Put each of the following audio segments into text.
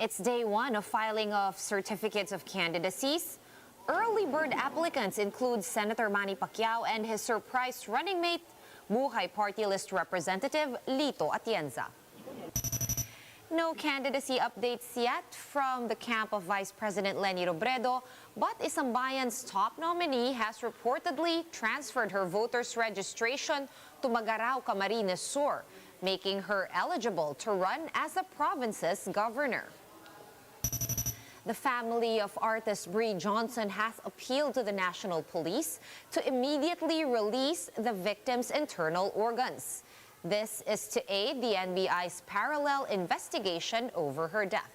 It's day one of filing of certificates of candidacies. Early bird applicants include Senator Manny Pacquiao and his surprise running mate, Muhay Party List Representative Lito Atienza. No candidacy updates yet from the camp of Vice President Lenny Robredo, but Isambayan's top nominee has reportedly transferred her voters' registration to Magarao, Camarines Sur, making her eligible to run as the province's governor. The family of artist Jonson has appealed to the National Police to immediately release the victim's internal organs. This is to aid the NBI's parallel investigation over her death.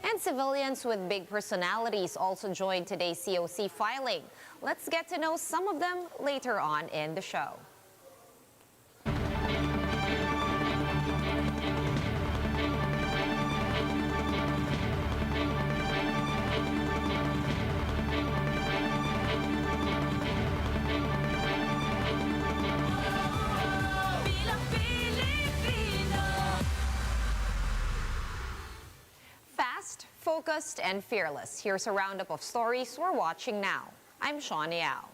And civilians with big personalities also joined today's COC filing. Let's get to know some of them later on in the show. Focused and fearless. Here's a roundup of stories we're watching now. I'm Shawn Yao.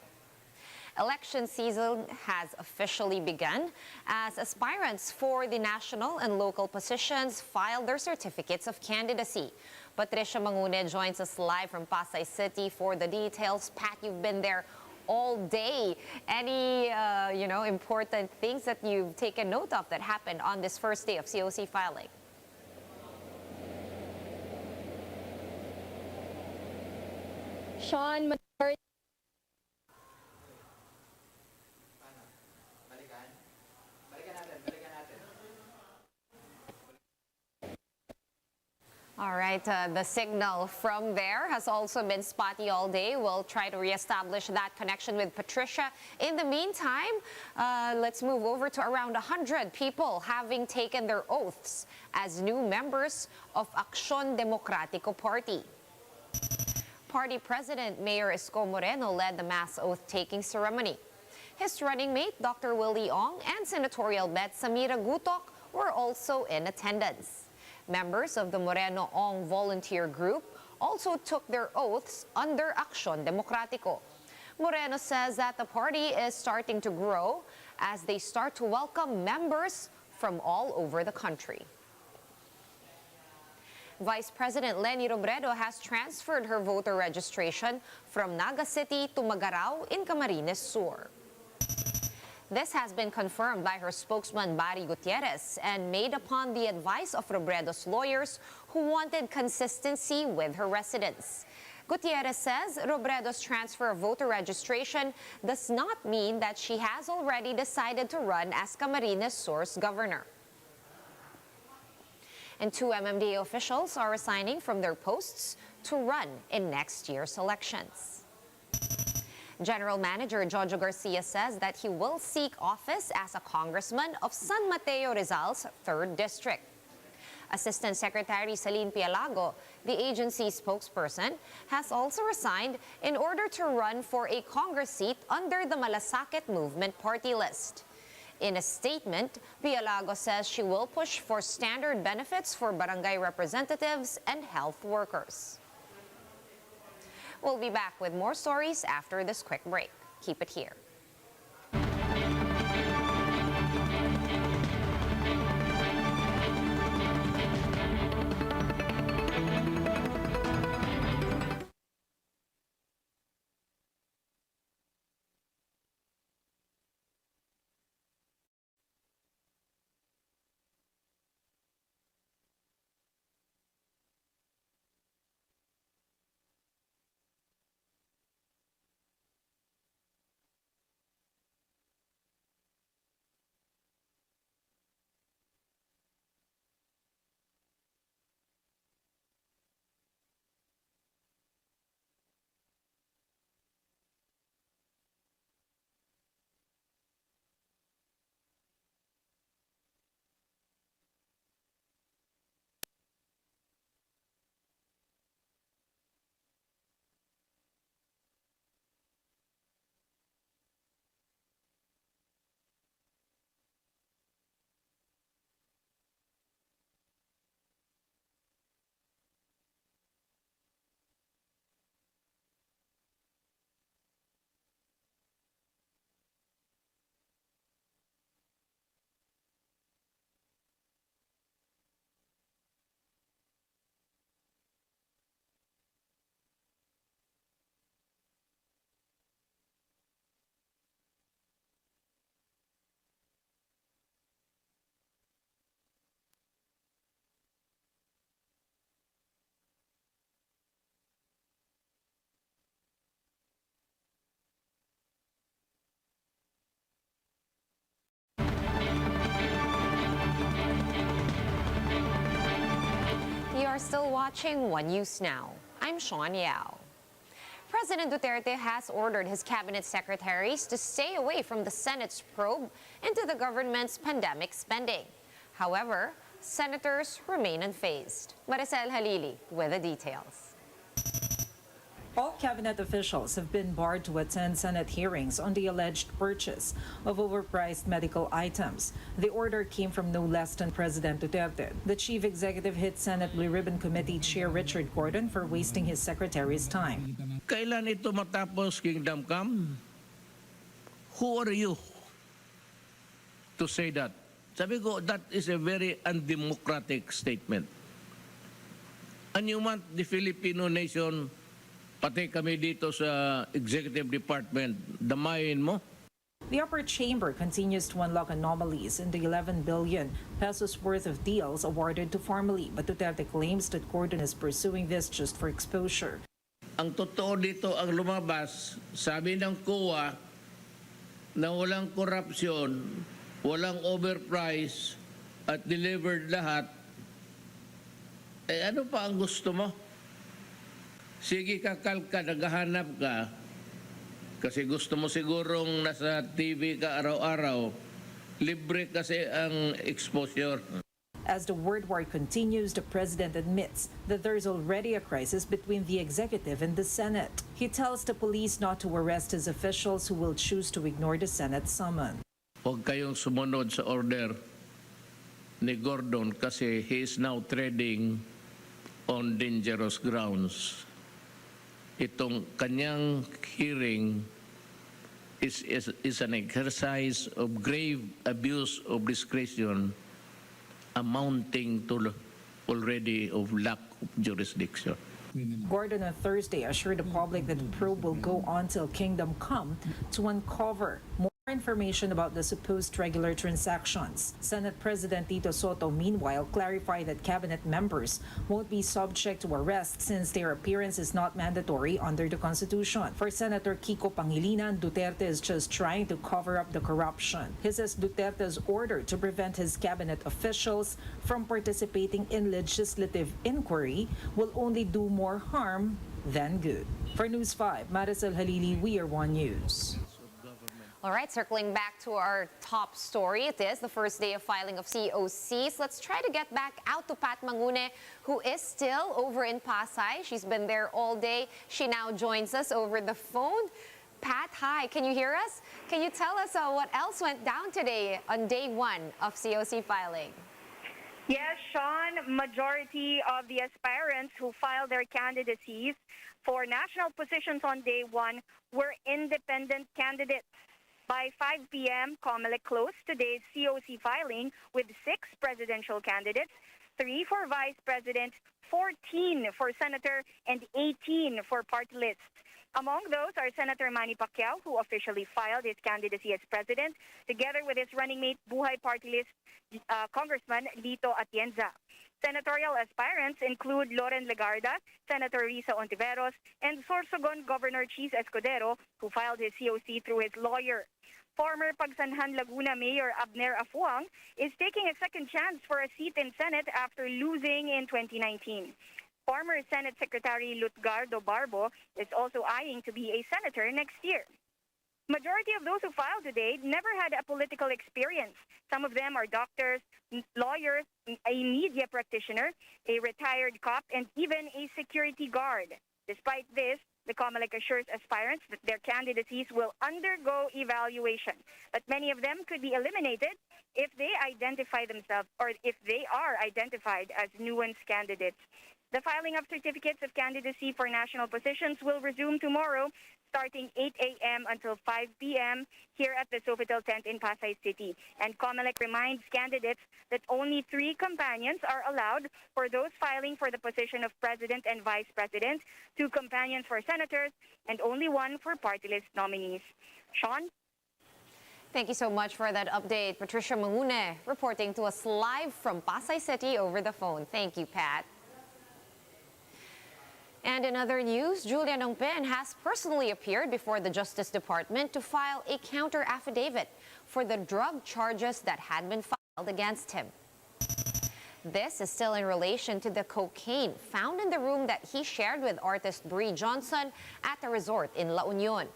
Election season has officially begun as aspirants for the national and local positions filed their certificates of candidacy. Patricia Mangune joins us live from Pasay City for the details. Pat, you've been there all day. Any, important things that you've taken note of that happened on this first day of COC filing? Sean, All right, the signal from there has also been spotty all day. We'll try to reestablish that connection with Patricia. In the meantime, let's move over to around 100 people having taken their oaths as new members of Aksyon Demokratiko Party. Party President Mayor Isko Moreno led the mass oath-taking ceremony. His running mate, Dr. Willie Ong, and senatorial bet Samira Gutok were also in attendance. Members of the Moreno-Ong volunteer group also took their oaths under Aksyon Demokratiko. Moreno says that the party is starting to grow as they start to welcome members from all over the country. Vice President Lenny Roberto has transferred her voter registration from Naga City to Magarao in Camarines Sur. This has been confirmed by her spokesman Barry Gutierrez and made upon the advice of Robredo's lawyers who wanted consistency with her residence. Gutierrez says Robredo's transfer of voter registration does not mean that she has already decided to run as Camarines Sur's governor. And 2 MMDA officials are resigning from their posts to run in next year's elections. General Manager Jojo Garcia says that he will seek office as a congressman of San Mateo Rizal's 3rd District. Assistant Secretary Celine Pialago, the agency's spokesperson, has also resigned in order to run for a Congress seat under the Malasakit Movement party list. In a statement, Pialago says she will push for standard benefits for barangay representatives and health workers. We'll be back with more stories after this quick break. Keep it here. are still watching One News Now. I'm Sean Yao. President Duterte has ordered his cabinet secretaries to stay away from the Senate's probe into the government's pandemic spending. However, senators remain unfazed. Maricel Halili with the details. All cabinet officials have been barred to attend Senate hearings on the alleged purchase of overpriced medical items. The order came from no less than President Duterte. The chief executive hit Senate Blue Ribbon Committee Chair Richard Gordon for wasting his secretary's time. Kailan ito matapos, Kingdom Come? Who are you to say that? Sabi ko, that is a very undemocratic statement. And you want the Filipino nation, pati kami dito sa executive department, damayin mo? The upper chamber continues to unlock anomalies in the 11 billion pesos worth of deals awarded to Formally, but Duterte claims that Gordon is pursuing this just for exposure. Ang totoo dito ang lumabas, sabi ng COA na walang korupsyon, walang overprice at delivered lahat. Ano pa ang gusto mo? Sige, kakalka, naghahanap ka. Kasi gusto mo sigurong nasa TV ka araw-araw. Libre kasi ang exposure. As the word war continues, the president admits that there is already a crisis between the executive and the Senate. He tells the police not to arrest his officials who will choose to ignore the Senate summon. Huwag kayong sumunod sa order ni Gordon kasi he is now treading on dangerous grounds. Itong kanyang hearing is an exercise of grave abuse of discretion amounting to already of lack of jurisdiction. Gordon on Thursday assured the public that the probe will go on till Kingdom Come to uncover more information about the supposed regular transactions. Senate President Tito Soto, meanwhile, clarified that cabinet members won't be subject to arrest since their appearance is not mandatory under the Constitution. For Senator Kiko Pangilinan, Duterte is just trying to cover up the corruption. He says Duterte's order to prevent his cabinet officials from participating in legislative inquiry will only do more harm than good. For News 5, Maricel Halili, We Are One News. All right, circling back to our top story, it is the first day of filing of COCs. Let's try to get back out to Pat Mangune, who is still over in Pasay. She's been there all day. She now joins us over the phone. Pat, hi, can you hear us? Can you tell us what else went down today on day one of COC filing? Yes, Sean, majority of the aspirants who filed their candidacies for national positions on day one were independent candidates. By 5 p.m., COMELEC closed today's COC filing with 6 presidential candidates, 3 for vice president, 14 for senator, and 18 for party lists. Among those are Senator Manny Pacquiao, who officially filed his candidacy as president, together with his running mate, Buhay Party List Congressman Lito Atienza. Senatorial aspirants include Loren Legarda, Senator Risa Ontiveros, and Sorsogon Governor Cheese Escudero, who filed his COC through his lawyer. Former Pagsanhan Laguna Mayor Abner Afuang is taking a second chance for a seat in Senate after losing in 2019. Former Senate Secretary Lutgardo Barbo is also eyeing to be a senator next year. Majority of those who filed today never had a political experience. Some of them are doctors, lawyers, a media practitioner, a retired cop, and even a security guard. Despite this, the COMELEC assures aspirants that their candidacies will undergo evaluation, but many of them could be eliminated if they identify themselves or if they are identified as nuanced candidates. The filing of certificates of candidacy for national positions will resume tomorrow, starting 8 a.m. until 5 p.m. here at the Sofitel tent in Pasay City. And COMELEC reminds candidates that only 3 companions are allowed for those filing for the position of president and vice president, 2 companions for senators, and only 1 for party list nominees. Sean? Thank you so much for that update. Patricia Mangune reporting to us live from Pasay City over the phone. Thank you, Pat. And in other news, Julian Ongpins has personally appeared before the Justice Department to file a counter affidavit for the drug charges that had been filed against him. This is still in relation to the cocaine found in the room that he shared with artist Jonson at the resort in La Union.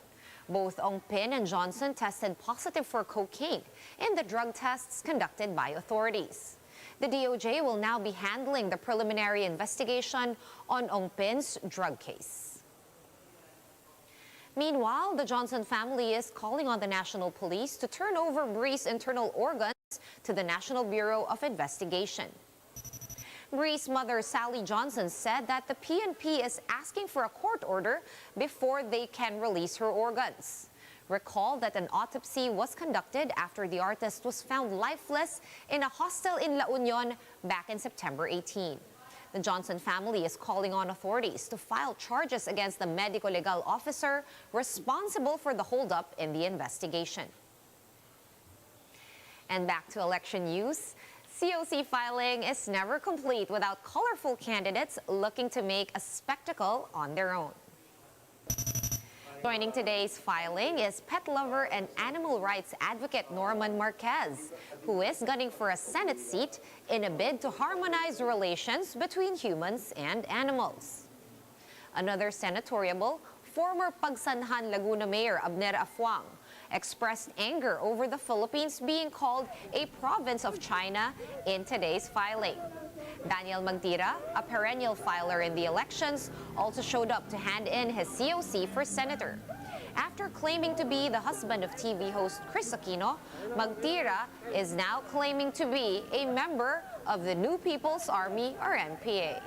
Both Ongpins and Jonson tested positive for cocaine in the drug tests conducted by authorities. The DOJ will now be handling the preliminary investigation on Ongpins' drug case. Meanwhile, the Jonson family is calling on the National Police to turn over Bree's internal organs to the National Bureau of Investigation. Bree's mother, Sally Jonson, said that the PNP is asking for a court order before they can release her organs. Recall that an autopsy was conducted after the artist was found lifeless in a hostel in La Union back in September 18. The Jonson family is calling on authorities to file charges against the medico-legal officer responsible for the holdup in the investigation. And back to election news. COC filing is never complete without colorful candidates looking to make a spectacle on their own. Joining today's filing is pet lover and animal rights advocate Norman Marquez, who is gunning for a Senate seat in a bid to harmonize relations between humans and animals. Another senatoriable, former Pagsanhan Laguna Mayor Abner Afuang, expressed anger over the Philippines being called a province of China in today's filing. Daniel Magtira, a perennial filer in the elections, also showed up to hand in his COC for senator. After claiming to be the husband of TV host Chris Aquino, Magtira is now claiming to be a member of the New People's Army or NPA.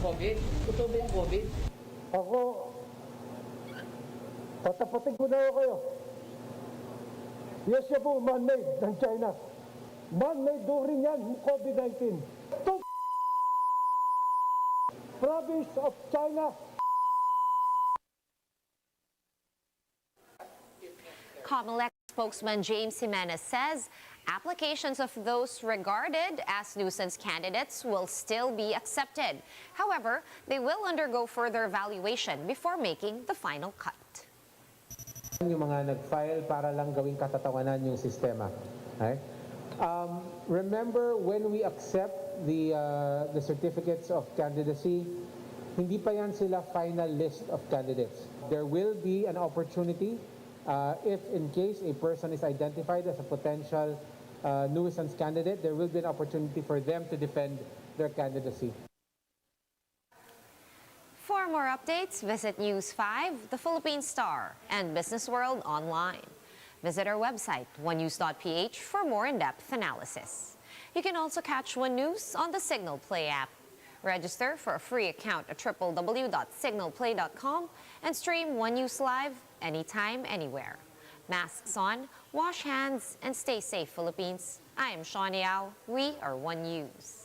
COVID? Totoo ba yung COVID? Ako, tatapatin ko na kayo. Yes, yan po, man-made ng China. Man-made do rin yan, COVID-19. Province of China. COMELEC spokesman James Jimenez says applications of those regarded as nuisance candidates will still be accepted. However, they will undergo further evaluation before making the final cut. Yung mga nag-file para lang gawing katatawanan yung sistema. Okay? Remember, when we accept the certificates of candidacy, hindi pa yan sila final list of candidates. There will be an opportunity if in case a person is identified as a potential nuisance candidate, there will be an opportunity for them to defend their candidacy. For more updates, visit News 5, The Philippine Star, and Business World online. Visit our website, onenews.ph, for more in-depth analysis. You can also catch One News on the Signal Play app. Register for a free account at www.signalplay.com and stream One News live anytime, anywhere. Masks on, wash hands, and stay safe, Philippines. I am Sean Yao. We are One News.